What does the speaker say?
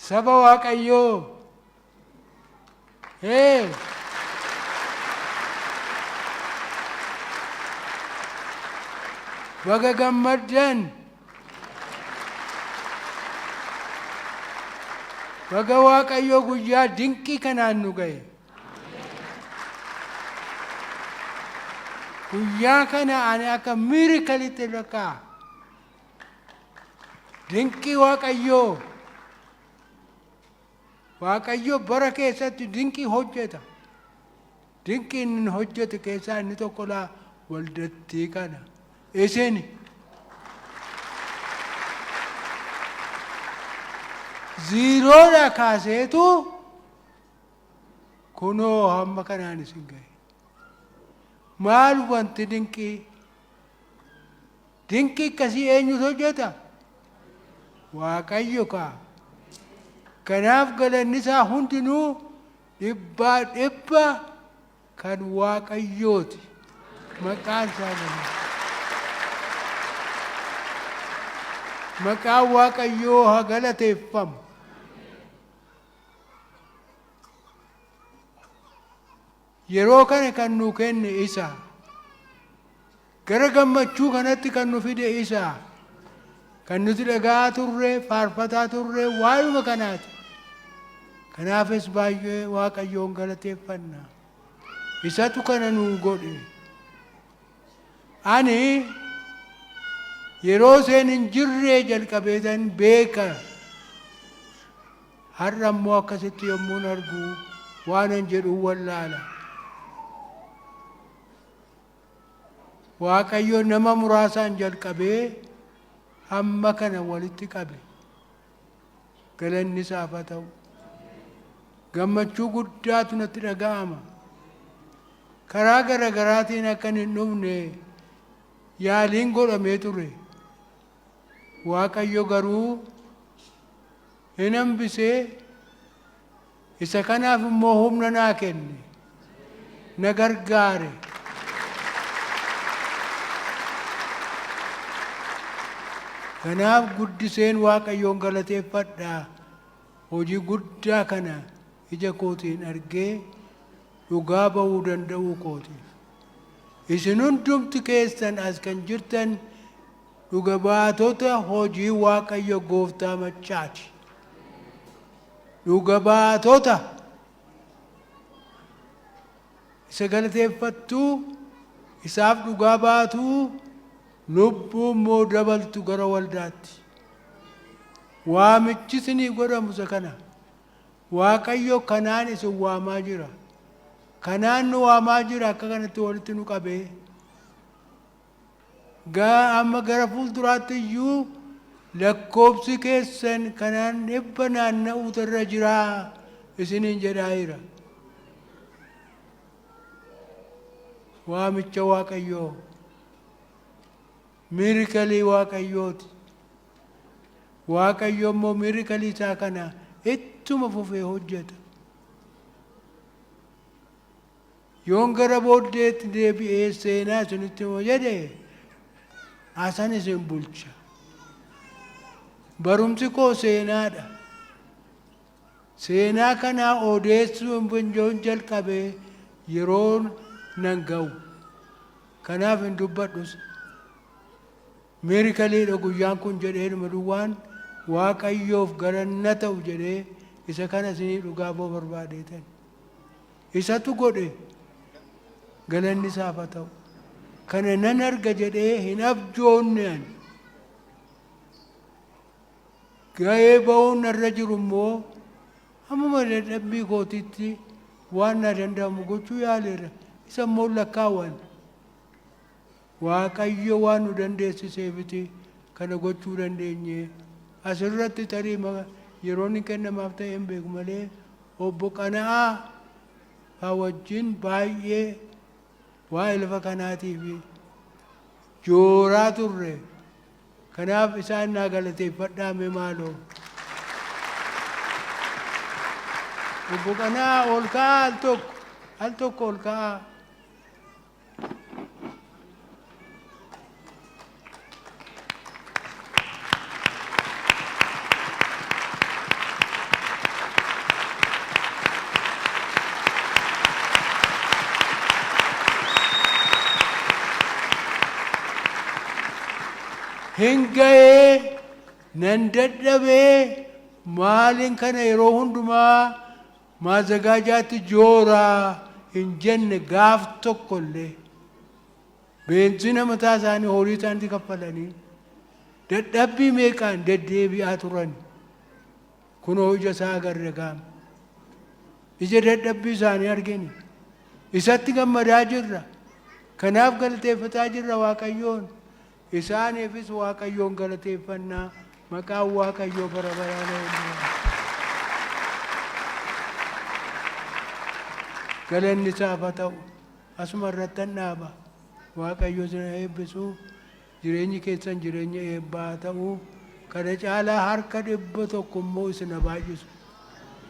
saba Waaqayyoo baga gammaddan baga Waaqayyoo guyyaa dinqii kanaan nu ga'e. Guyyaa kana ani akka miiraakiliitti lakkaa dinqii Waaqayyoo bara keessatti dinqii hojjeta. Dinqii inni hojjetu keessaa inni tokko waldattii kana. Isin ziiroodha kaaseetu kunoo hamma kanaan isin ga'e. Maal wanti dinqii? Dinqii akkasii eenyutu hojjeta? Waaqayyo kaa. Kanaaf galanni isaa hundinuu dhibbaa dhibba kan Waaqayyooti. Maqaan isaa galanni. Maqaan Waaqayyoo haa galateeffamu. Yeroo kana kan nu kenne isa. Gara gammachuu kanatti kan nu fide isa. Kan nuti dhagaa turre, faarfataa turre, waanuma kanaati. Kanaafis baay'ee Waaqayyoon galateeffanna. Isatu kana nu godhe. Ani yeroo isheen hin jirre jalqabeetan beeka. Har'a immoo akkasitti yommuun argu waanan jedhu wallaala. Waaqayyo nama muraasaan jalqabee hamma kana walitti qabe. Galanni isaaf haa ta'u. Gammachuu guddaatu natti dhaga'ama. Karaa garaagaraatiin akkan hin dhufne yaaliin godhamee ture. Waaqayyo garuu hin hambisee isa kanaaf immoo humna naa kenne. Na gargaare. Kanaaf guddiseen Waaqayyoon galateeffadhaa. Hojii guddaa kana ija kootiin argee dhugaa ba'uu danda'uu kootiif. Isin hundumti keessan as kan jirtan dhuga baatota hojii Waaqayyo Gooftaa Machaati. Dhuga baatota isa galateeffattuu, isaaf dhugaa baatuu, lubbuu immoo dabaltu gara waldaatti. Waamichi isinii godhamu isa kana. Waaqayyo kanaan isin waamaa jira. Kanaan nu waamaa jira akka kanatti walitti nu qabee. Amma gara fuulduraatti iyyuu lakkoobsi keessan kanaan dhibba naanna'uutu irra jiraa isiniin jedhaa jira. Waamicha Waaqayyoo. Miirakalii Waaqayyooti. Waaqayyo immoo miirakalii isaa kana ittuma fufee hojjeta. Yoon gara booddeetti deebi'ee seenaa isinitti hoo jedhe asan isin bulcha. Barumsi koo seenaadha. Seenaa kanaa odeessuu hin jalqabee yeroon nan ga'u. Kanaaf hin dubbadhus. Miirakaliidha guyyaan kun jedheedhuma duwwaan Waaqayyoof galanna ta'u jedhee isa kana isinii dhugaa ba'uu barbaadeetan. Isatu godhe galanni isaaf haa ta'u. Kana nan arga jedhee hin abjoonne ani. Ga'ee ba'uun narra jiru immoo hammuma dadhabbii kootiitti waan na danda'amu gochuu yaaleera. Isa immoo lakkaawwan. Waaqayyo waan nu dandeessiseefiti kana gochuu dandeenye. Asirratti tarii yeroon hin kennamaaf ta'e hin beeku malee obbo Qana'aa haa wajjin baay'ee waa'ee lafa kanaatiif jooraa turre. Kanaaf isaan naa galateeffadhaame maaloo. Obbo Qana'aa ol ka'aa al tokko ol ka'aa. Hingaye nandaddabe maalin kana yeroo hundumaa maazagaajaatti jooraa hin jenne gaaf tokkollee beenzina mataa isaanii horii isaanitti kaffalanii dadhabbii meeqaan deddeebi'aa turan kunoo ija isaa agarre gaama ija dadhabbii isaanii argini isatti gammadaa jirra kanaaf galateeffataa jirra Waaqayyoon isaaniifis Waaqayyoon galateeffannaa maqaan Waaqayyoo bara baraan eebbifamu. Galanni isaaf haa ta'u asuma irrattan dhaaba Waaqayyo isin eebbisu jireenyi keessan jireenya eebbaa haa ta'u kana caalaa harka 100 immoo isin haa baay'isu.